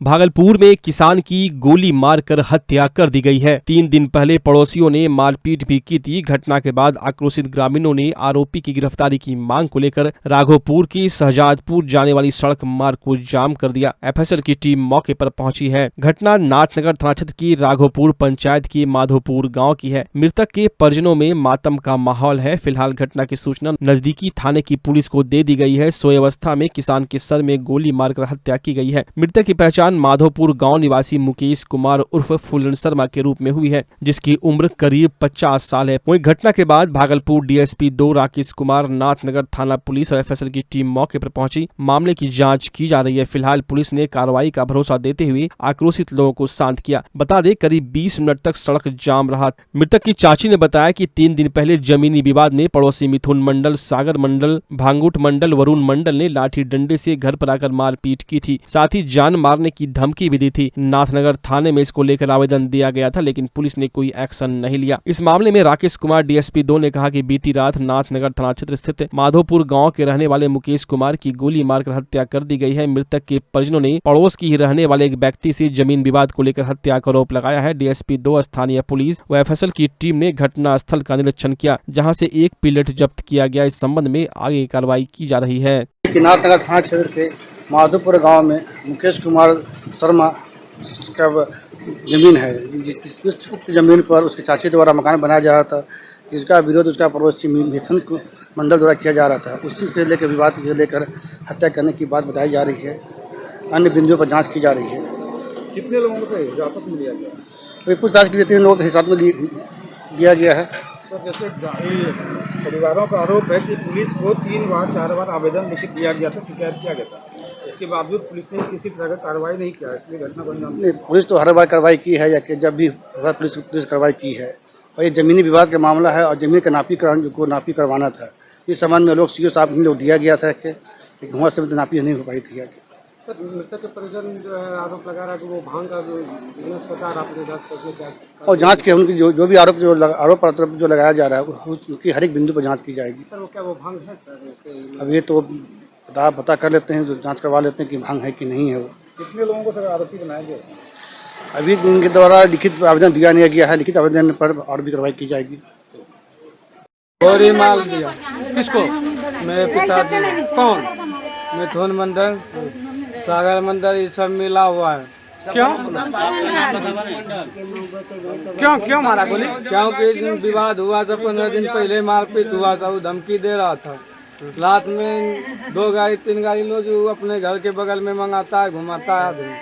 भागलपुर में किसान की गोली मारकर हत्या कर दी गई है। 3 दिन पहले पड़ोसियों ने मारपीट भी की थी। घटना के बाद आक्रोशित ग्रामीणों ने आरोपी की गिरफ्तारी की मांग को लेकर राघोपुर की शहजादपुर जाने वाली सड़क मार्ग को जाम कर दिया। एफएसएल की टीम मौके पर पहुंची है। घटना नाथनगर थाना क्षेत्र की राघोपुर पंचायत की माधोपुर गाँव की है। मृतक के परिजनों में मातम का माहौल है। फिलहाल घटना की सूचना नजदीकी थाने की पुलिस को दे दी गई है। सोए अवस्था में किसान के सर में गोली मारकर हत्या की गई है। मृतक की पहचान माधोपुर गांव निवासी मुकेश कुमार उर्फ फूलन शर्मा के रूप में हुई है, जिसकी उम्र करीब 50 साल है। वहीं घटना के बाद भागलपुर डीएसपी 2 राकेश कुमार, नाथनगर थाना पुलिस और एफएसएल की टीम मौके पर पहुंची। मामले की जांच की जा रही है। फिलहाल पुलिस ने कार्रवाई का भरोसा देते हुए आक्रोशित लोगों को शांत किया। बता दें, करीब 20 मिनट तक सड़क जाम रहा। मृतक की चाची ने बताया कि 3 दिन पहले जमीनी विवाद में पड़ोसी मिथुन मंडल, सागर मंडल, भांगुट मंडल, वरुण मंडल ने लाठी डंडे से घर पर आकर मारपीट की थी। साथ ही जान मारने की धमकी भी दी थी। नाथनगर थाने में इसको लेकर आवेदन दिया गया था, लेकिन पुलिस ने कोई एक्शन नहीं लिया। इस मामले में राकेश कुमार डीएसपी 2 ने कहा कि बीती रात नाथनगर थाना क्षेत्र स्थित माधोपुर गांव के रहने वाले मुकेश कुमार की गोली मारकर हत्या कर दी गई है। मृतक के परिजनों ने पड़ोस की ही रहने वाले एक व्यक्ति से जमीन विवाद को लेकर हत्या का आरोप लगाया है। डीएसपी 2, स्थानीय पुलिस व एफएसएल की टीम ने घटना स्थल का निरीक्षण किया, जहाँ से एक पिलेट जब्त किया गया। इस संबंध में आगे कार्रवाई की जा रही है। नाथनगर थाना क्षेत्र के माधोपुर गांव में मुकेश कुमार शर्मा का जमीन है, जिस उक्त जमीन पर उसके चाची द्वारा मकान बनाया जा रहा था, जिसका विरोध उसका पड़ोसी मिथुन मंडल द्वारा किया जा रहा था। उसी के लेकर विवाद के लेकर हत्या करने की बात बताई जा रही है। अन्य बिंदुओं पर जांच की जा रही है। कितने लोगों को हिरासत में लिया गया? तो पूछताछ के लिए 3 लोगों को हिरासत में लिया गया है। सर, जैसे परिवारों का आरोप है कि पुलिस को 3 बार 4 बार आवेदन लिखित दिया गया था, शिकायत किया गया था, इसके बावजूद पुलिस ने किसी तरह का कार्रवाई नहीं किया, इसलिए घटना को अंजाम नहीं, पुलिस तो हर बार कार्रवाई की है, या कि जब भी पुलिस कार्रवाई की है। और ये जमीनी विवाद का मामला है और जमीन का नापी करवाना था। इस संबंध में लोग सीओ साहब को दिया गया था कि वहाँ से नापी नहीं हो पाई थी। सर, मृतक के परिजन जो है आरोप लगा रहा है कि वो भांग का बिजनेस करता है। आपने जांच कैसे क्या? और जांच के उनकी जो भी आरोप जो लगाया जा रहा है, उसकी हर एक बिंदु पर जांच की जाएगी। सर, वो क्या वो भांग है सर? अब ये तो पता कर लेते हैं, जो जांच करवा लेते हैं कि भांग है कि नहीं है। वो कितने लोगों को सर आरोपी बनाया गया? अभी उनके द्वारा लिखित आवेदन दिया नहीं गया है। लिखित आवेदन पर और भी कार्रवाई की जाएगी। गोली मार दिया। किसको? मेरे पिताजी। कौन? मिथुन मंडल, सागर मंडल, ये सब मिला हुआ है। क्यों क्यों मारा गोली? क्योंकि विवाद हुआ था, 15 दिन पहले मारपीट हुआ था। वो धमकी दे रहा था। रात में 2 गाड़ी 3 गाड़ी लोग अपने घर के बगल में मंगाता है, घुमाता है आदमी।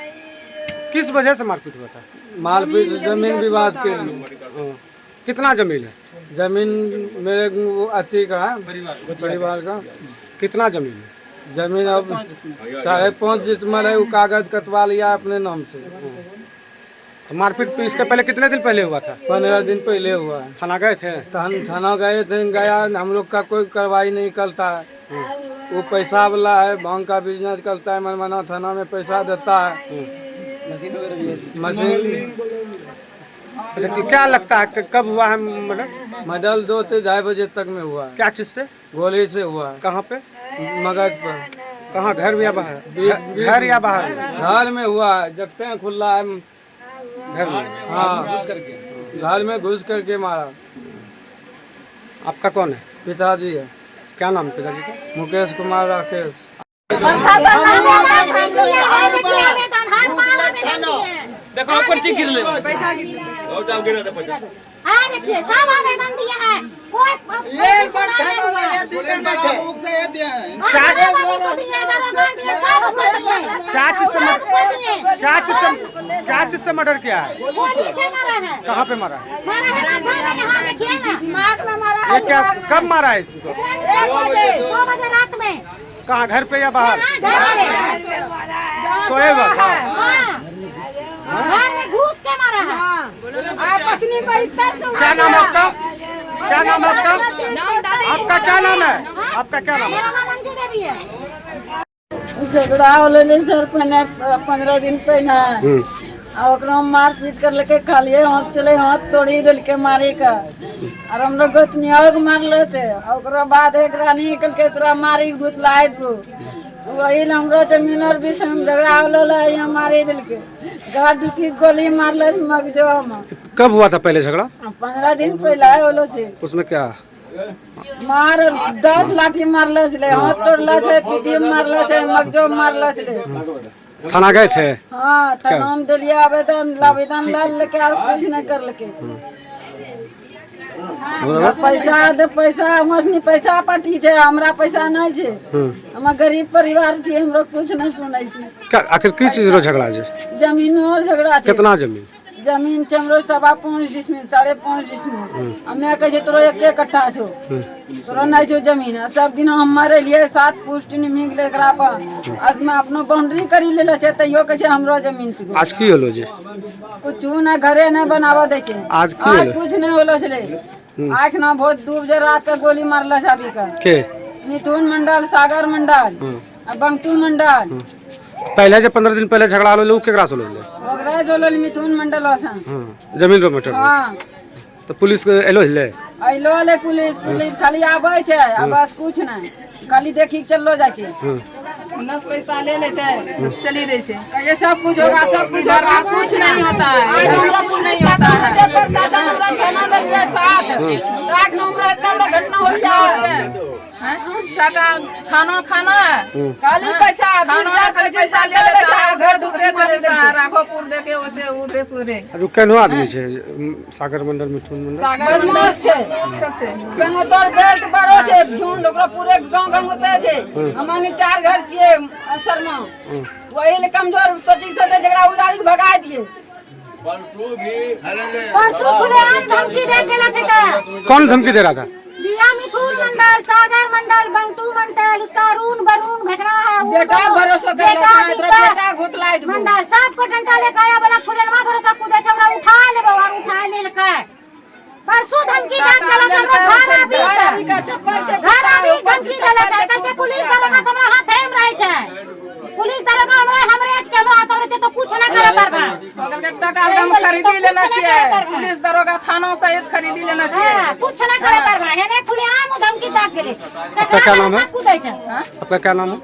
किस वजह से मारपीट हुआ था? मारपीट जमीन विवाद के लिए। कितना जमीन है? जमीन मेरे अति का है, परिवार का। कितना जमीन है? जमीन अब 5.5 जितमल है। वो कागज कटवा लिया अपने नाम से। तो मारपीट तो इसके पहले कितने दिन पहले हुआ था? 15 दिन पहले हुआ है। थाना गए थे? थाना गए थे, गया हम लोग का कोई कार्रवाई नहीं करता है। वो पैसा वाला है, भांग का बिजनेस करता है, मनमाना थाना में पैसा देता है। मशीन। अच्छा, तो क्या लगता है कि कब हुआ है मडल 2 से 2:30 बजे तक में हुआ है। क्या चीज से? गोली से हुआ है। कहाँ पे? मगज पर। कहाँ, घर या बाहर? घर या बाहर? घर में हुआ है, देखते हैं खुला है घर में। हाँ, घुस करके घर में घुस करके मारा। आपका कौन है? पिताजी है। क्या नाम है पिताजी का? मुकेश कुमार राकेश। देखो पर्ची गिर ले, पैसा गिर ले, और जाओ गिरा दे पैसा। हां, देखिए सब आवेदन दिया है। कोई ये सब खाना में दिए ना, मुख से ये दिया है। क्या चीज से मर्डर किया है? गोली से मारा है। कहाँ पे मारा है? मारा है यहाँ देखिए ना, दिमाग में मारा है। ये क्या, कब मारा है इसको? 2 बजे रात में। कहाँ, घर पे या बाहर? सोए वक्त? घर में घुस के मारा है। पत्नी को इतना। क्या नाम है आपका? क्या नाम है आपका? आपका क्या नाम है? आपका क्या नाम है? मेरा नाम मंजू देवी है। झगड़ा होले सर 15 दिन पहले और मारपीट कर लेके खालिए हाथ चले, हाथ तोड़ी दिल के मारे का। और हम लोग गोतनिया मार लेते। और बाद एक रानी निकल के तोरा मारी भूतलाए। वही हमरो जमीन और भी से झगड़ा होलो यहाँ मारी दिल के गाड़ ढुकी गोली मारल मगजो में। कब हुआ था पहले झगड़ा? 15 दिन पहले होलो छे। उसमें क्या? मार 10 लाठी मारल छे, हाथ तोड़ला छे, पीठी मारल छे, मगजो मारल छे। थाना गए थे? हाँ, थाना में दिलिए आवेदन लाल लेके और कुछ नहीं कर लेके। पैसा मसनी पैसा पार्टी छे, हमरा पैसा नहीं छे। हम गरीब परिवार छे, हमरो कुछ नहीं सुनै छे। आखिर की चीज रो झगड़ा है? जमीन और झगड़ा छे। कितना जमीन? जमीन छे हमरो 5.5 डिसमिल 5.5 डिसमिल। हमें कहे छे तोरो 1 कट्ठा छो, तोरो नहीं छो जमीन। सब दिन हम मारे लिए 7 पुष्ट निमिग ले एकरा पर। आज मैं अपनो बाउंड्री करी लेले छे, तइयो कहे छे हमरो जमीन छे। आज की होलो जे? कुछ ना घरे न बनावा दे छे। आज कुछ नहीं होलो छले। आँख ना बहुत डूब जे रात का गोली मारला साबी का के मिथुन मंडल, सागर मंडल, बंटू मंडल। पहले जब 15 दिन पहले झगड़ा होलो केकरा से होलो? ओकरा जोलल मिथुन मंडल ओसा। जमीन रो मैटर? हां, तो पुलिस के एलो ले? आइलो ले पुलिस खाली आबै छे, अब बस कुछ नहीं, खाली देखी चललो जाय छे। 19 पैसा ले ले छे, बस चली दे छे। कहे सब कुछ होगा, सब कुछ होगा, कुछ नहीं होता है, कुछ नहीं होता है। प्रशासन हमरा थाना दे दिया साथ, रात में हमरा इतना बड़ा घटना हो गया। टका खाना खाली पैसा खाली पैसा ले लेता है, घर दूसरे चले जाता है, राघोपुर देके वैसे उधर सुधरे। जो केनो आदमी छे? सागर मंडल, मिथुन मंडल, सागर मंडल सब छे। केनो तोर बेल्ट बड़ो छे, झुंड ओकरा पूरे गांव गंगते छे। हमनी 4 घर छिए शर्मा, वही ले कमजोर सोची सोचे जकरा उजाड़ी के भगा दिए। परसों खुले आम धमकी दे के ना चेता। कौन धमकी दे रहा था? दिया मिथुन मंडल, सागर मंडल, बंटू मंडल, उसका अरुण वरुण भेजना है। बेटा भरोसा कर लेता है, तेरा बेटा घुतलाई दो मंडल सबको डंडा लेके आया, बड़ा खुदेलवा भरोसा कूदे छबरा उठा लेबो और उठा ले के परसों धमकी दे के चलो घर आबी का चप्पल से घर आबी धमकी देला छै। कल के पुलिस दरोगा हमरा हाथे में रहे छै। पुलिस दरोगा हमरे आज के हमरा हाथ में छै तो कुछ ना करे पारबा। ओकर के टका हम खरीदी लेना चाहिए, पुलिस दरोगा थाना सहित खरीदी लेना चाहिए। कुछ ना करे पारबा। एने खुले आम धमकी दे के ले आपका क्या नाम है? कूदे छै। आपका क्या नाम है?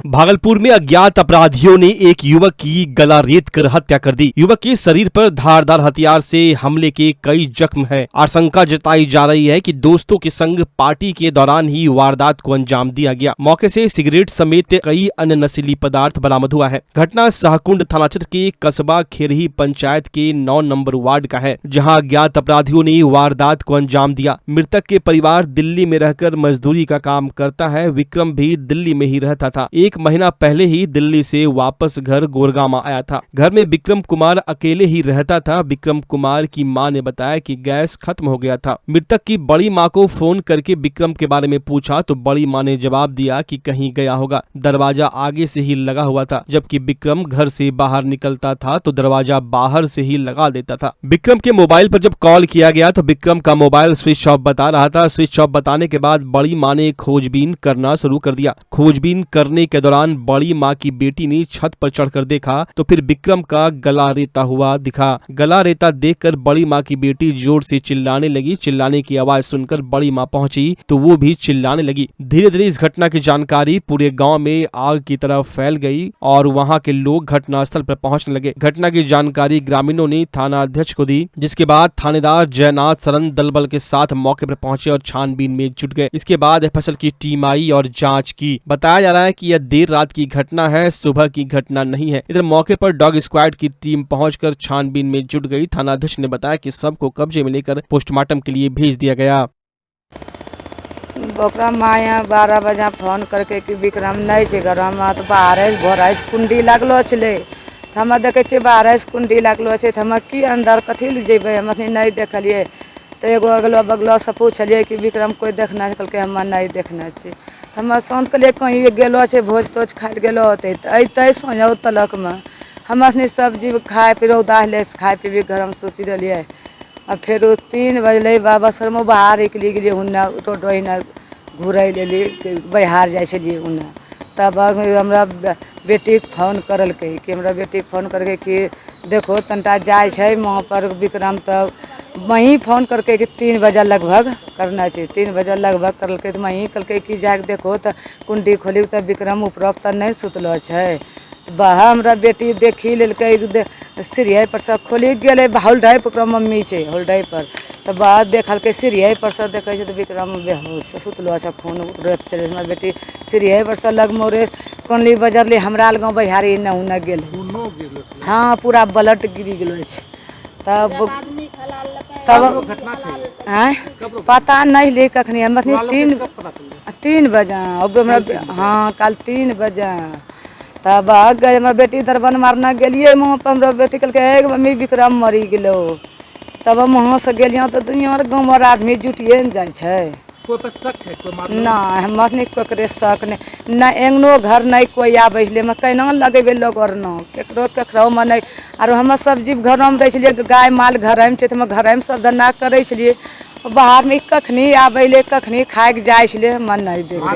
भागलपुर में अज्ञात अपराधियों ने एक युवक की गला रेत कर हत्या कर दी। युवक के शरीर पर धारदार हथियार से हमले के कई जख्म हैं। आशंका जताई जा रही है कि दोस्तों के संग पार्टी के दौरान ही वारदात को अंजाम दिया गया। मौके से सिगरेट समेत कई अन्य नशीली पदार्थ बरामद हुआ है। घटना शाहकुंड थाना क्षेत्र के कस्बा खेरही पंचायत के 9 नंबर वार्ड का है, जहां अज्ञात अपराधियों ने वारदात को अंजाम दिया। मृतक के परिवार दिल्ली में रहकर मजदूरी का काम करता है। विक्रम भी दिल्ली में ही रहता था। एक महीना पहले ही दिल्ली से वापस घर गोरगामा आया था। घर में विक्रम कुमार अकेले ही रहता था। विक्रम कुमार की मां ने बताया कि गैस खत्म हो गया था। मृतक की बड़ी मां को फोन करके विक्रम के बारे में पूछा तो बड़ी मां ने जवाब दिया कि कहीं गया होगा। दरवाजा आगे से ही लगा हुआ था, जबकि विक्रम घर से बाहर निकलता था तो दरवाजा बाहर से ही लगा देता था। विक्रम के मोबाइल पर जब कॉल किया गया तो विक्रम का मोबाइल स्विच ऑफ बता रहा था। स्विच ऑफ बताने के बाद बड़ी मां ने खोजबीन करना शुरू कर दिया। खोजबीन करने के दौरान बड़ी मां की बेटी ने छत पर चढ़कर देखा तो फिर विक्रम का गला रेता हुआ दिखा। गला रेता देखकर बड़ी मां की बेटी जोर से चिल्लाने लगी। चिल्लाने की आवाज सुनकर बड़ी मां पहुंची तो वो भी चिल्लाने लगी। धीरे धीरे इस घटना की जानकारी पूरे गांव में आग की तरह फैल गई और वहां के लोग घटनास्थल पर पहुंचने लगे। घटना की जानकारी ग्रामीणों ने थाना अध्यक्ष को दी, जिसके बाद थानेदार जयनाथ सरन दलबल के साथ मौके पर पहुंचे और छानबीन में जुट गए। इसके बाद एफएसएल की टीम आई और जांच की। बताया जा रहा है कि यह देर रात की घटना है, सुबह की घटना नहीं है। इधर मौके पर डॉग स्क्वाड की टीम पहुंचकर छानबीन में जुट गई। थानाध्यक्ष ने बताया कि सबको कब्जे में लेकर पोस्टमार्टम के लिए भेज दिया गया। ओकरा माया 12 बजे फोन करके कि विक्रम नहीं छे घर में, तो बाहर भोर कुंडी लागलो छे। हम देखे छे बाहर कुंडी लागलो छे, हम की अंदर कथी ले जेबे, हम नहीं देखलिए। तो एगो अगलो बगलो से पूछलिए कि विक्रम कोई देखना, कहलके हम नहीं देखना छे। हम शांत के लिए कहीं गेलो छे, भोज तोज खाट गेलो होते अतै सोझ तलक में हम सब्जी खाए पी रौदा ले खाए पीबी घर में सुती दिलिए। और फिर 3 बजले बस में बाहर निकली गेलिए, उन्ना रोड ओहिना घूरे लेली बिहार जाए छलिए उन्ना। तब हमरा बेटी के फोन करलकै कि हमरा बेटी के फोन करके कि देखो तनिटा जाए छै वहाँ पर विक्रम, तब वहीं फोन करके कि 3 बजे लगभग करना चाहिए, 3 बजे लगभग करलकै तो वहीं कहलकै कि जाके देखो तो कुंडी खोली तो विक्रम उपरोक्त तो नहीं सुतलो है। तो वह हमरा बेटी देखी लेलकै सीढ़ी पर से खोली गेलै होल्डै पर मम्मी छै होल्डै पर तो बाद देखलकै सीढ़ी पर से देखै छै तो विक्रम बेहोश सुतलो है खून रेत चले हमरा बेटी सीढ़ी पर से लग मोरे कोनली बजरली हमरा लग बहियारी न गेल। हाँ पूरा ब्लड गिरी गेलो छै। तब पता नहीं ले कखनी हम 3 बजे अब हमरा हाँ कल 3 बजे तब गए हमरा बेटी दरबन मारना गेलिए वहाँ पर हमरा बेटी कहलकै मम्मी विक्रम मरी गेलो। तब हम वहाँ से गेलिए तो दुनिया गाँव में आदमी जुटिए न जाइ छै। ना हमर नहीं ककरे शक नहीं ना एंगनो घर नहीं कोई आबै छलै हम केना लगेबै लोग और न केकरो में नहीं आरो हम सब्जी घर में रहै छलिए गाय माल घर में छै तो हम घर में सब धंधा करै छलिए बाहर में कखनी आबै ले कखनी खाए के जाइ छलिए हम नहीं देखे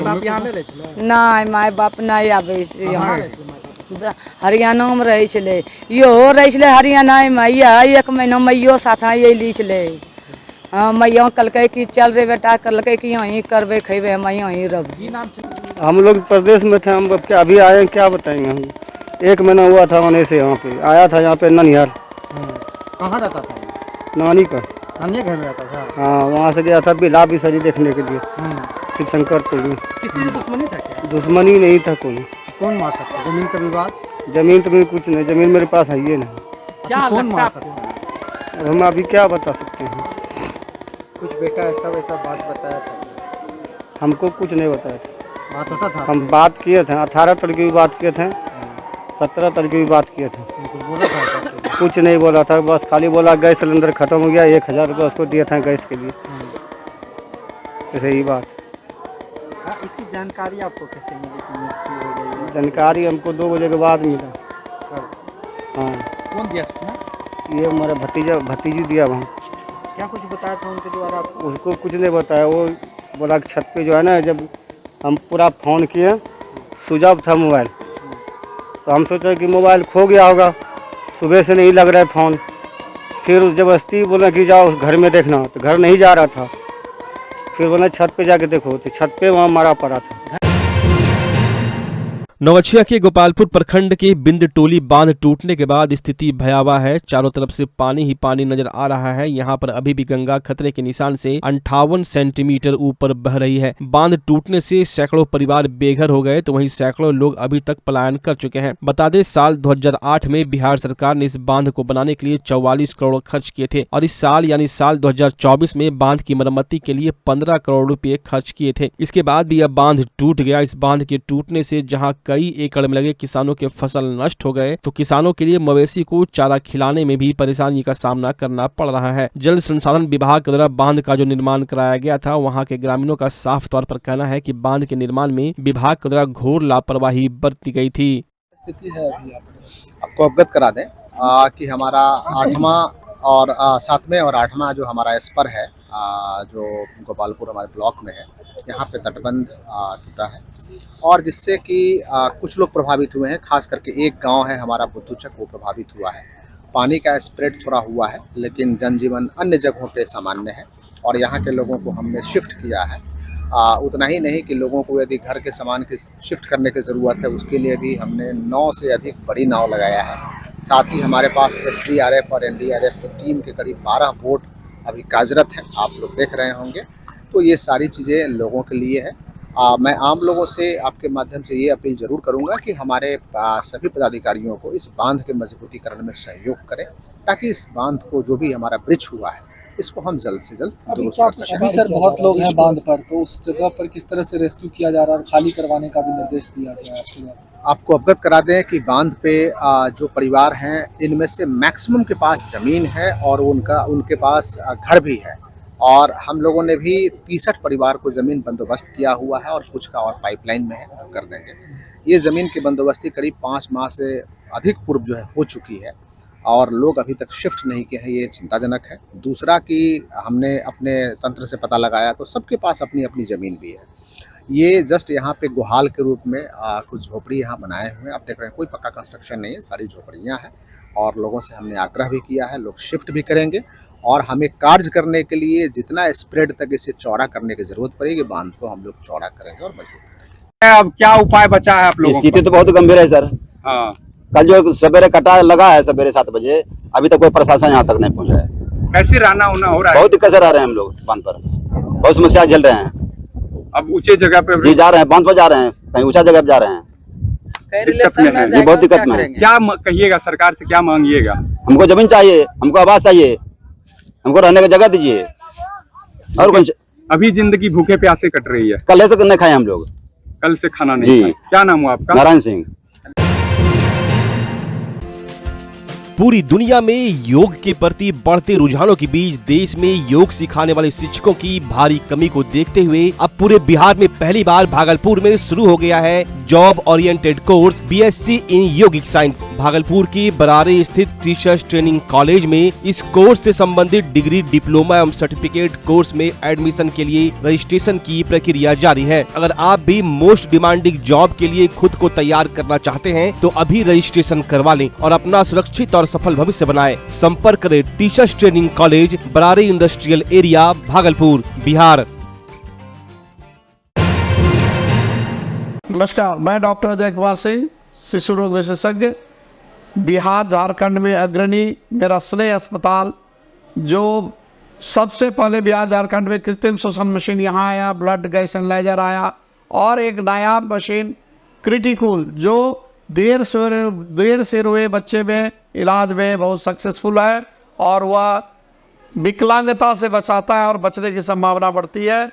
नहीं माय बाप नहीं आबै छै। हरियाणा में रहै छलै इहो रहै छलै हरियाणा में यह 1 महीना मैयो साथ अयली छलै। हाँ मैया कहलकै कि चल रे बेटा कहलकै कि यहीं करबे खेबे हम यहीं रह। हम लोग प्रदेश में थे हम अभी आए हैं क्या बताएंगे हम 1 महीना हुआ था मैंने से यहाँ पे आया था यहाँ पे ननिहाल। कहाँ रहता था? नानी का अन्य घर में रहता था। हाँ वहाँ से गया था बिला बिसरी देखने के लिए शिव शंकर पुर में। किसी से दुश्मनी था क्या? दुश्मनी नहीं था कोई। कौन मार सकता? जमीन का विवाद? जमीन तो मेरी कुछ नहीं, जमीन मेरे पास है ये नहीं। क्या कौन मार सकता? अब हम अभी क्या बता सकते हैं। कुछ बेटा ऐसा वैसा बात बताया था? हमको कुछ नहीं बताया था। बात होता था? हम बात किए थे 18 तारीख की भी बात किए थे 17 तारीख की भी बात किए थे। कुछ बोला था? कुछ नहीं बोला था बस खाली बोला गैस सिलेंडर खत्म हो गया 1000 रुपये उसको दिए थे गैस के लिए ऐसे ही बात। इसकी जानकारी आपको कैसे मिली कि मृत्यु हो गई है? जानकारी हमको 2 बजे के बाद मिला। हाँ कौन दिया सूचना? ये हमारा भतीजी दिया वहाँ। क्या कुछ बताया था उनके द्वारा आपको? उसको कुछ नहीं बताया वो बोला कि छत पे जो है ना जब हम पूरा फ़ोन किए स्विच ऑफ था मोबाइल तो हम सोचे कि मोबाइल खो गया होगा सुबह से नहीं लग रहा है फ़ोन। फिर ज़बरदस्ती बोला कि जाओ घर में देखना तो घर नहीं जा रहा था। फिर बोला छत पे जाके देखो तो छत पे वहाँ मारा पड़ा था। नवगछिया के गोपालपुर प्रखंड के बिंद टोली बांध टूटने के बाद स्थिति भयावह है। चारों तरफ से पानी ही पानी नजर आ रहा है। यहाँ पर अभी भी गंगा खतरे के निशान से 58 सेंटीमीटर ऊपर बह रही है। बांध टूटने से सैकड़ों परिवार बेघर हो गए तो वहीं सैकड़ों लोग अभी तक पलायन कर चुके हैं। बता दें साल 2008 में बिहार सरकार ने इस बांध को बनाने के लिए 44 करोड़ खर्च किए थे और इस साल यानी साल 2024 में बांध की मरम्मति के लिए 15 करोड़ रुपए खर्च किए थे। इसके बाद भी यह बांध टूट गया। इस बांध के टूटने से जहाँ कई एकड़ में लगे किसानों के फसल नष्ट हो गए तो किसानों के लिए मवेशी को चारा खिलाने में भी परेशानी का सामना करना पड़ रहा है। जल संसाधन विभाग के द्वारा बांध का जो निर्माण कराया गया था वहां के ग्रामीणों का साफ तौर पर कहना है कि बांध के निर्माण में विभाग के द्वारा घोर लापरवाही बरती गई थी। स्थिति है अभी आपको अवगत करा दें कि हमारा 8वां और 7वें और 8वां जो हमारा स्पर है जो गोपालपुर हमारे ब्लॉक में है यहाँ पे तटबंध टूटा है और जिससे कि कुछ लोग प्रभावित हुए हैं। खास करके एक गांव है हमारा बुद्धूचक वो प्रभावित हुआ है। पानी का स्प्रेड थोड़ा हुआ है लेकिन जनजीवन अन्य जगहों पे सामान्य है और यहाँ के लोगों को हमने शिफ्ट किया है। उतना ही नहीं कि लोगों को यदि घर के सामान की शिफ्ट करने की ज़रूरत है उसके लिए भी हमने 9 से अधिक बड़ी नाव लगाया है। साथ ही हमारे पास SDRF और NDRF की टीम के करीब 12 बोट अभी कार्यरत हैं, आप लोग देख रहे होंगे। तो ये सारी चीज़ें लोगों के लिए है। मैं आम लोगों से आपके माध्यम से ये अपील जरूर करूंगा कि हमारे सभी पदाधिकारियों को इस बांध के मजबूतीकरण में सहयोग करें ताकि इस बांध को जो भी हमारा ब्रिज हुआ है इसको हम जल्द से जल्द दुरुस्त कर सकें। अभी सर बहुत लोग हैं बांध पर तो उस जगह पर किस तरह से रेस्क्यू किया जा रहा है और खाली करवाने का भी निर्देश दिया गया है? आपको अवगत करा दें कि बांध पे जो परिवार हैं इनमें से मैक्सिमम के पास ज़मीन है और उनके पास घर भी है और हम लोगों ने भी 63 परिवार को ज़मीन बंदोबस्त किया हुआ है और कुछ का और पाइपलाइन में है जो कर देंगे। ये ज़मीन की बंदोबस्ती करीब 5 माह से अधिक पूर्व जो है हो चुकी है और लोग अभी तक शिफ्ट नहीं किए हैं, ये चिंताजनक है। दूसरा कि हमने अपने तंत्र से पता लगाया तो सबके पास अपनी अपनी ज़मीन भी है। ये जस्ट यहाँ पे गुहाल के रूप में कुछ झोपड़ी यहाँ बनाए हुए हैं। आप देख रहे हैं कोई पक्का कंस्ट्रक्शन नहीं है, सारी झोपड़ियाँ हैं और लोगों से हमने आग्रह भी किया है लोग शिफ्ट भी करेंगे और हमें कार्य करने के लिए जितना स्प्रेड तक इसे चौड़ा करने की जरूरत पड़ेगी, बांध को हम लोग चौड़ा करेंगे और मजबूत करेंगे। अब क्या उपाय बचा है आप लोगों स्थिति तो बहुत गंभीर है सर। हाँ, कल जो सवेरे कटा लगा है सवेरे 7 बजे, अभी तक कोई प्रशासन यहाँ तक नहीं पहुँचा है। कैसे रहना होना हो रहा है? बहुत दिक्कत से रह रहे हैं हम लोग बांध पर, बहुत समस्या झेल रहे हैं। अब ऊंचे जगह पे जी जा रहे हैं, बांध पर जा रहे हैं, कहीं ऊंचा जगह पे जा रहे हैं, दिक्कत में है। जी बहुत दिक्कत में है। क्या कहिएगा, सरकार से क्या मांगिएगा? हमको जमीन चाहिए, हमको आवास चाहिए, हमको रहने की जगह दीजिए और कुछ। अभी जिंदगी भूखे प्यासे कट रही है। कल से नहीं खाए हम लोग, कल से खाना नहीं खाए। क्या नाम हुआ आपका? नारायण सिंह। पूरी दुनिया में योग के प्रति बढ़ते रुझानों के बीच देश में योग सिखाने वाले शिक्षकों की भारी कमी को देखते हुए अब पूरे बिहार में पहली बार भागलपुर में शुरू हो गया है job oriented course BSc in yogic science. Bhagalpur के बरारे स्थित टीचर्स ट्रेनिंग कॉलेज में इस कोर्स से संबंधित डिग्री, डिप्लोमा एवं सर्टिफिकेट कोर्स में एडमिशन के लिए रजिस्ट्रेशन की प्रक्रिया जारी है। अगर आप भी मोस्ट डिमांडिंग जॉब के लिए खुद को तैयार करना चाहते हैं तो अभी रजिस्ट्रेशन करवा लें और अपना सुरक्षित और सफल भविष्य बनाएं। संपर्क करें teachers training college, Barare industrial area, Bhagalpur, Bihar. नमस्कार, मैं डॉक्टर अजय कुमार सिंह, शिशु रोग विशेषज्ञ, बिहार झारखंड में अग्रणी मेरा स्नेह अस्पताल, जो सबसे पहले बिहार झारखंड में कृत्रिम श्वसन मशीन यहाँ आया, ब्लड गैस एनालाइजर आया और एक नायाब मशीन क्रिटिकल जो देर से रोए बच्चे में इलाज में बहुत सक्सेसफुल है और वह विकलांगता से बचाता है और बचने की संभावना बढ़ती है।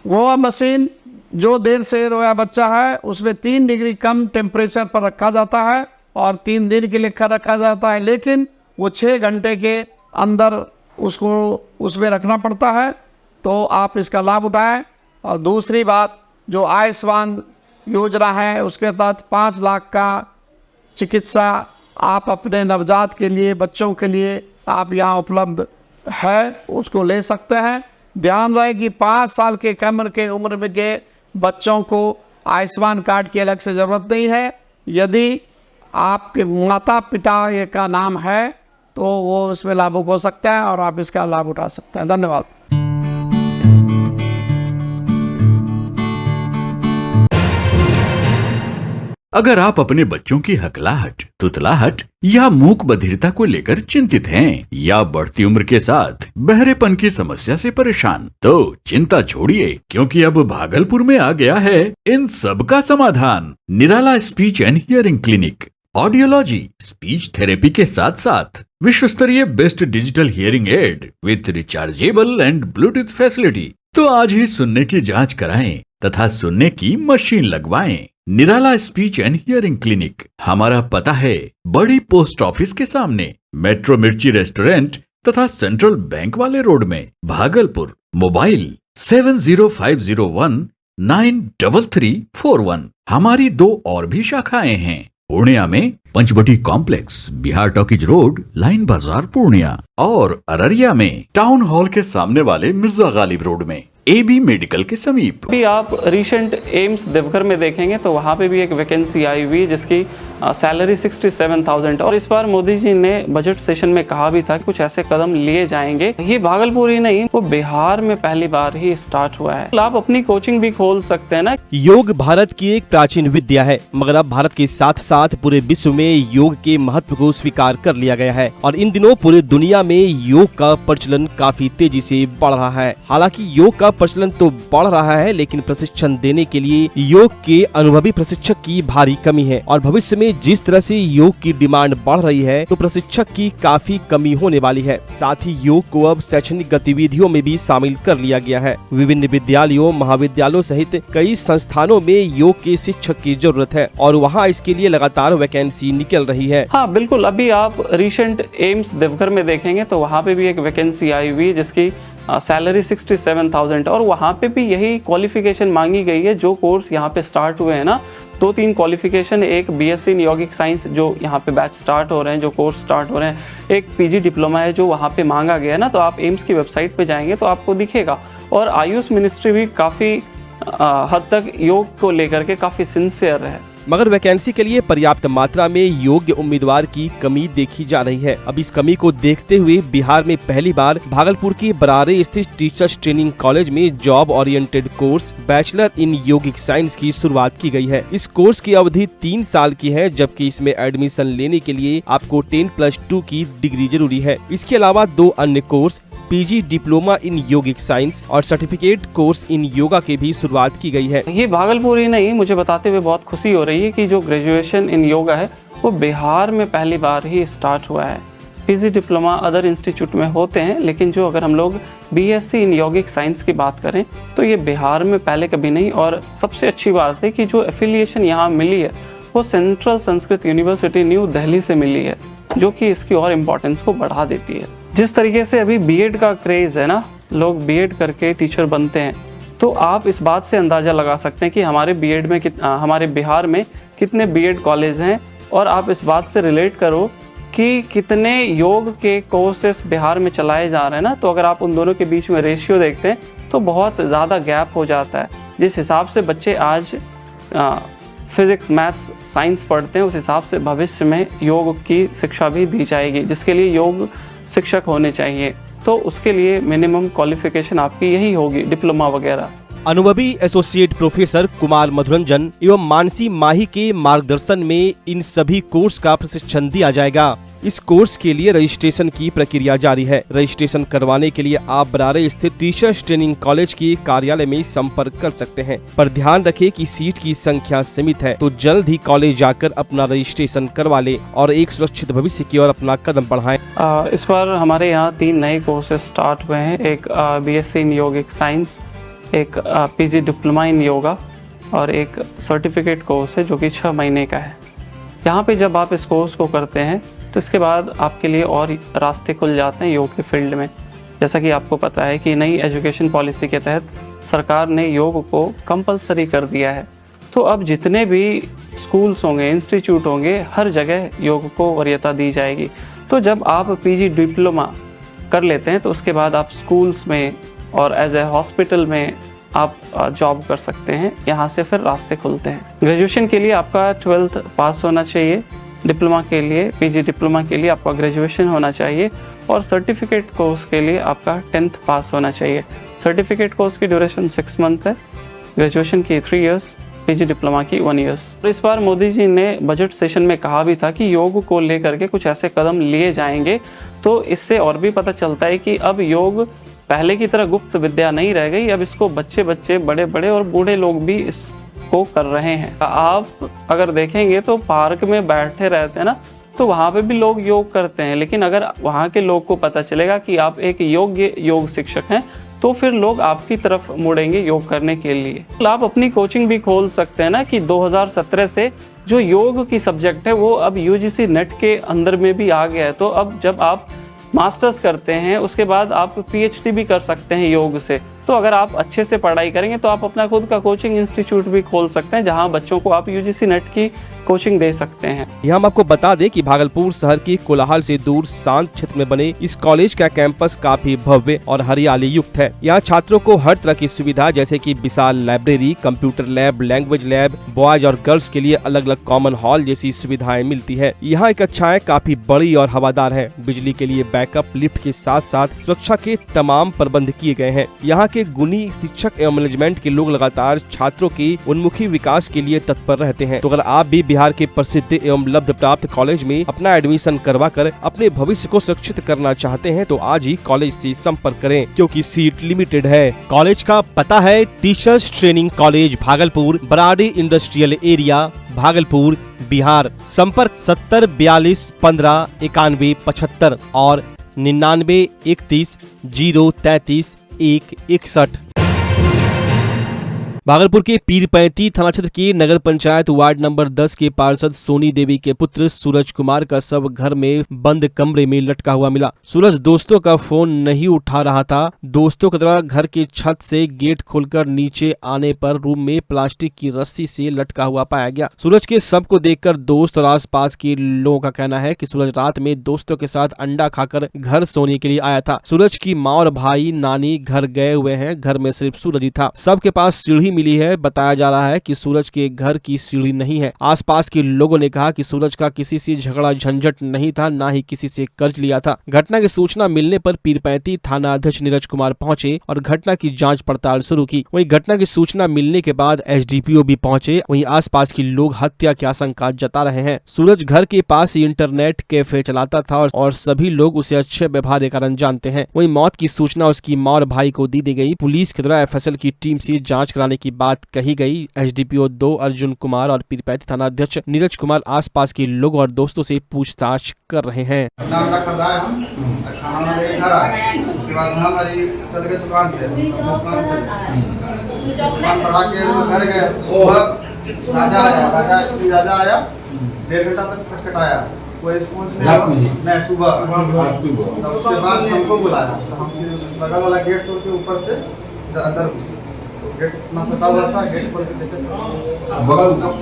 वो मशीन जो देर से रोया बच्चा है उसमें 3 डिग्री कम टेम्परेचर पर रखा जाता है और 3 दिन के लिए रखा जाता है, लेकिन वो 6 घंटे के अंदर उसको उसमें रखना पड़ता है। तो आप इसका लाभ उठाएं। और दूसरी बात, जो आयुष्मान योजना है उसके तहत 5 लाख का चिकित्सा आप अपने नवजात के लिए, बच्चों के लिए आप यहाँ उपलब्ध है, उसको ले सकते हैं। ध्यान रहे कि 5 साल के कम के उम्र में के बच्चों को आयुष्मान कार्ड की अलग से ज़रूरत नहीं है। यदि आपके माता पिता का नाम है तो वो इसमें लाभुक हो सकता है और आप इसका लाभ उठा सकते हैं। धन्यवाद। अगर आप अपने बच्चों की हकलाहट, तुतलाहट या मूक बधिरता को लेकर चिंतित हैं या बढ़ती उम्र के साथ बहरेपन की समस्या से परेशान, तो चिंता छोड़िए, क्योंकि अब भागलपुर में आ गया है इन सब का समाधान। Nirala speech and hearing clinic. Audiology, speech therapy के साथ साथ विश्व स्तरीय best digital hearing aid with rechargeable and bluetooth facility. तो आज ही सुनने की जांच कराएं तथा सुनने की मशीन लगवाएं। निराला स्पीच एंड हियरिंग क्लिनिक। हमारा पता है बड़ी पोस्ट ऑफिस के सामने, मेट्रो मिर्ची रेस्टोरेंट तथा सेंट्रल बैंक वाले रोड में, भागलपुर। मोबाइल 7050193341। हमारी 2 और भी शाखाएं हैं, पूर्णिया में Panchvati complex, Bihar talkies road, line बाजार, पूर्णिया, और अररिया में टाउन हॉल के सामने वाले मिर्जा गालिब रोड में, AB मेडिकल के समीप। अभी आप रिसेंट एम्स देवघर में देखेंगे तो वहाँ पे भी एक वैकेंसी आई हुई जिसकी सैलरी 67,000। और इस बार मोदी जी ने बजट सेशन में कहा भी था कि कुछ ऐसे कदम लिए जाएंगे। ये भागलपुर ही नहीं, वो बिहार में पहली बार ही स्टार्ट हुआ है। आप अपनी कोचिंग भी खोल सकते हैं ना। योग भारत की एक प्राचीन विद्या है, मगर अब भारत के साथ साथ पूरे विश्व में योग के महत्व को स्वीकार कर लिया गया है और इन दिनों पूरी दुनिया में योग का प्रचलन काफी तेजी से बढ़ रहा है। हालांकि योग का प्रचलन तो बढ़ रहा है, लेकिन प्रशिक्षण देने के लिए योग के अनुभवी प्रशिक्षक की भारी कमी है और भविष्य में जिस तरह से योग की डिमांड बढ़ रही है तो प्रशिक्षक की काफी कमी होने वाली है। साथ ही योग को अब शैक्षणिक गतिविधियों में भी शामिल कर लिया गया है। विभिन्न विद्यालयों, महाविद्यालयों सहित कई संस्थानों में योग के शिक्षक की जरूरत है और वहाँ इसके लिए लगातार वैकेंसी निकल रही है। हाँ बिल्कुल, अभी आप रिसेंट एम्स देवघर में देखेंगे तो वहाँ पे भी एक वैकेंसी आई हुई जिसकी सैलरी 67,000। और वहाँ पे भी यही क्वालिफिकेशन मांगी गई है। जो कोर्स यहाँ पे स्टार्ट हुए हैं ना, 2-3 क्वालिफिकेशन, एक बीएससी इन यौगिक साइंस जो यहाँ पे बैच स्टार्ट हो रहे हैं, जो कोर्स स्टार्ट हो रहे हैं, एक पीजी डिप्लोमा है जो वहाँ पे मांगा गया है ना। तो आप एम्स की वेबसाइट पे जाएंगे तो आपको दिखेगा। और आयुष मिनिस्ट्री भी काफ़ी हद तक योग को लेकर के काफ़ी सिंसियर है। मगर वैकेंसी के लिए पर्याप्त मात्रा में योग्य उम्मीदवार की कमी देखी जा रही है। अब इस कमी को देखते हुए बिहार में पहली बार भागलपुर के बरारे स्थित टीचर्स ट्रेनिंग कॉलेज में job oriented course bachelor in yogic science की शुरुआत की गई है। इस कोर्स की अवधि 3 साल की है, जबकि इसमें एडमिशन लेने के लिए आपको 10+2 की डिग्री जरूरी है। इसके अलावा 2 अन्य course PG diploma in yogic science और सर्टिफिकेट कोर्स इन योगा की भी शुरुआत की गई है। ये भागलपुर ही नहीं, मुझे बताते हुए बहुत खुशी हो रही है कि जो ग्रेजुएशन इन योगा है वो बिहार में पहली बार ही स्टार्ट हुआ है। पीजी डिप्लोमा अदर इंस्टीट्यूट में होते हैं, लेकिन जो अगर हम लोग बीएससी इन योगिक साइंस की बात करें तो ये बिहार में पहले कभी नहीं। और सबसे अच्छी बात है कि जो एफिलिएशन यहाँ मिली है वो central Sanskrit university new Delhi से मिली है, जो कि इसकी और इम्पोर्टेंस को बढ़ा देती है। जिस तरीके से अभी बीएड का क्रेज़ है ना, लोग बीएड करके टीचर बनते हैं, तो आप इस बात से अंदाज़ा लगा सकते हैं कि हमारे बीएड में हमारे बिहार में कितने बीएड कॉलेज हैं। और आप इस बात से रिलेट करो कि कितने योग के कोर्सेस बिहार में चलाए जा रहे हैं ना, तो अगर आप उन दोनों के बीच में रेशियो देखते हैं तो बहुत ज़्यादा गैप हो जाता है। जिस हिसाब से बच्चे आज फिज़िक्स, मैथ्स, साइंस पढ़ते हैं, उस हिसाब से भविष्य में योग की शिक्षा भी दी जाएगी, जिसके लिए योग शिक्षक होने चाहिए। तो उसके लिए मिनिमम क्वालिफिकेशन आपकी यही होगी, डिप्लोमा वगैरह। अनुभवी एसोसिएट प्रोफेसर कुमार मधुरंजन एवं मानसी माही के मार्गदर्शन में इन सभी कोर्स का प्रशिक्षण दिया जाएगा। इस कोर्स के लिए रजिस्ट्रेशन की प्रक्रिया जारी है। रजिस्ट्रेशन करवाने के लिए आप बरारे स्थित टीचर्स ट्रेनिंग कॉलेज के कार्यालय में संपर्क कर सकते हैं, पर ध्यान रखें कि सीट की संख्या सीमित है, तो जल्द ही कॉलेज जाकर अपना रजिस्ट्रेशन करवा लें और एक सुरक्षित भविष्य की ओर अपना कदम बढ़ाएं। इस बार हमारे यहाँ 3 नए कोर्सेज स्टार्ट हुए हैं। एक बीएससी इन योगिक साइंस, एक पीजी डिप्लोमा इन योगा और एक सर्टिफिकेट कोर्स है जो कि 6 महीने का है। यहाँ पे जब आप इस कोर्स को करते हैं तो इसके बाद आपके लिए और रास्ते खुल जाते हैं योग के फील्ड में। जैसा कि आपको पता है कि नई एजुकेशन पॉलिसी के तहत सरकार ने योग को कंपलसरी कर दिया है, तो अब जितने भी स्कूल्स होंगे, इंस्टीट्यूट होंगे, हर जगह योग को वरीयता दी जाएगी। तो जब आप पीजी डिप्लोमा कर लेते हैं तो उसके बाद आप स्कूल्स में और एज ए हॉस्पिटल में आप जॉब कर सकते हैं। यहाँ से फिर रास्ते खुलते हैं। ग्रेजुएशन के लिए आपका 12th पास होना चाहिए, डिप्लोमा के लिए, पीजी डिप्लोमा के लिए आपका ग्रेजुएशन होना चाहिए और सर्टिफिकेट कोर्स के लिए आपका 10th पास होना चाहिए। सर्टिफिकेट कोर्स की ड्यूरेशन 6 मंथ है, ग्रेजुएशन की 3 इयर्स, पीजी डिप्लोमा की 1 ईयर्स। तो इस बार मोदी जी ने बजट सेशन में कहा भी था कि योग को लेकर के कुछ ऐसे कदम लिए जाएंगे, तो इससे और भी पता चलता है कि अब योग पहले की तरह गुप्त विद्या नहीं रह गई। अब इसको बच्चे बच्चे, बड़े बड़े और बूढ़े लोग भी इसको कर रहे हैं। आप अगर देखेंगे तो पार्क में बैठे रहते हैं ना, तो वहाँ पे भी लोग योग करते हैं, लेकिन अगर वहाँ के लोग को पता चलेगा कि आप एक योग्य योग शिक्षक हैं तो फिर लोग आपकी तरफ मुड़ेंगे योग करने के लिए। आप अपनी कोचिंग भी खोल सकते हैं ना कि 2017 से जो योग की सब्जेक्ट है वो अब यूजीसी नेट के अंदर में भी आ गया है। तो अब जब आप मास्टर्स करते हैं उसके बाद आप पीएचडी भी कर सकते हैं योग से। तो अगर आप अच्छे से पढ़ाई करेंगे तो आप अपना खुद का कोचिंग इंस्टीट्यूट भी खोल सकते हैं, जहां बच्चों को आप यूजीसी नेट की कोचिंग दे सकते हैं। यहाँ हम आपको बता दें कि भागलपुर शहर के कोलाहल से दूर शांत क्षेत्र में बने इस कॉलेज का कैंपस काफी भव्य और हरियाली युक्त है। यहाँ छात्रों को हर तरह की सुविधा जैसे कि विशाल library, computer lab, language lab, boys और गर्ल्स के लिए अलग अलग कॉमन हॉल जैसी सुविधाएं मिलती है। यहाँ की कक्षाएं काफी बड़ी और हवादार है। बिजली के लिए बैकअप, लिफ्ट के साथ साथ सुरक्षा के तमाम प्रबंध किए गए हैं। यहाँ के गुणी शिक्षक एवं मैनेजमेंट के लोग लगातार छात्रों के उन्मुखी विकास के लिए तत्पर रहते हैं। तो अगर आप भी बिहार के प्रसिद्ध एवं लब्ध प्राप्त कॉलेज में अपना एडमिशन करवाकर अपने भविष्य को सुरक्षित करना चाहते हैं तो आज ही कॉलेज से संपर्क करें, क्योंकि सीट लिमिटेड है। कॉलेज का पता है teachers training college Bhagalpur, Barari industrial area, Bhagalpur, Bihar. संपर्क 70 42 15 91 75 और 99 31 033 1 61। भागलपुर के पीरपैंती थाना क्षेत्र के नगर पंचायत वार्ड नंबर 10 के पार्षद सोनी देवी के पुत्र सूरज कुमार का शव घर में बंद कमरे में लटका हुआ मिला। सूरज दोस्तों का फोन नहीं उठा रहा था। दोस्तों के द्वारा घर के छत से गेट खोलकर नीचे आने पर रूम में प्लास्टिक की रस्सी से लटका हुआ पाया गया। सूरज के शव को देखकर दोस्त और आसपास के लोगों का कहना है कि सूरज रात में दोस्तों के साथ अंडा खाकर घर सोने के लिए आया था। सूरज की माँ और भाई नानी घर गए हुए हैं। घर में सिर्फ सूरज ही था। शव के पास सीढ़ी मिली है। बताया जा रहा है कि सूरज के घर की सीढ़ी नहीं है। आसपास के लोगों ने कहा कि सूरज का किसी से झगड़ा झंझट नहीं था, ना ही किसी से कर्ज लिया था। घटना की सूचना मिलने पर पीरपैंती थाना अध्यक्ष नीरज कुमार पहुंचे और घटना की जांच पड़ताल शुरू की। वहीं घटना की सूचना मिलने के बाद एसडीपीओ भी पहुंचे। वहीं आसपास के लोग हत्या की आशंका जता रहे हैं। सूरज घर के पास ही इंटरनेट कैफे चलाता था और सभी लोग उसे अच्छे व्यवहार के कारण जानते हैं। वहीं मौत की सूचना उसकी मां और भाई को दी गई। पुलिस के द्वारा एफएसएल की टीम से जांच कराने की बात कही गई। एसडीपीओ 2 अर्जुन कुमार और पीरपैंती थाना अध्यक्ष नीरज कुमार आसपास के लोगों और दोस्तों से पूछताछ कर रहे हैं। उसके बाद हमारी चल गए दुकान पे, दुकान पढ़ा के घर गए। सुबह राजा आया 1.5 घंटा तक खटखटाया, कोई रिस्पॉन्स नहीं। सुबह उसके बाद हमको बुलाया तो हम बगल वाला गेट तोड़ के ऊपर से अंदर घुसे। तो गेट इतना सटा हुआ था, गेट खोल के देखे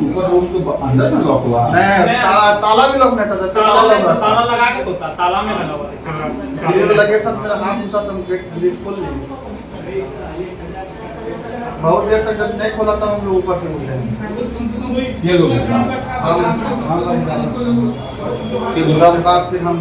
ऊपर रूम तो अंदर में लॉक हुआ नहीं, ताला भी लॉक नहीं था। ताला लगा के सोता, ताला में लगा हुआ था। लगे था मेरा हाथ घुसा तो गेट खोल लिया। बहुत देर तक जब नहीं खोला था हम लोग ऊपर से घुसे। ये लोग उसके बाद फिर हम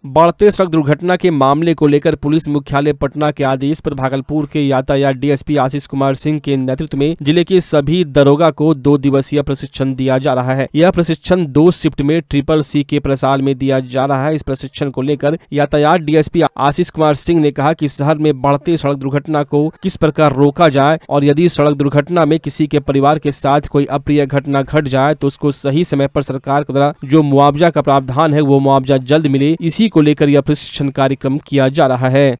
बढ़ते सड़क दुर्घटना के मामले को लेकर पुलिस मुख्यालय पटना के आदेश पर भागलपुर के यातायात डीएसपी आशीष कुमार सिंह के नेतृत्व में जिले के सभी दरोगा को 2 दिवसीय प्रशिक्षण दिया जा रहा है। यह प्रशिक्षण 2 शिफ्ट में CCC के प्रसाल में दिया जा रहा है। इस प्रशिक्षण को लेकर यातायात डीएसपी आशीष कुमार सिंह ने कहा कि शहर में बढ़ते सड़क दुर्घटना को किस प्रकार रोका जाए और यदि सड़क दुर्घटना में किसी के परिवार के साथ कोई अप्रिय घटना घट जाए तो उसको सही समय पर सरकार के द्वारा जो मुआवजा का प्रावधान है वो मुआवजा जल्द मिले। इसी को लेकर यह प्रशिक्षण कार्यक्रम किया जा रहा है।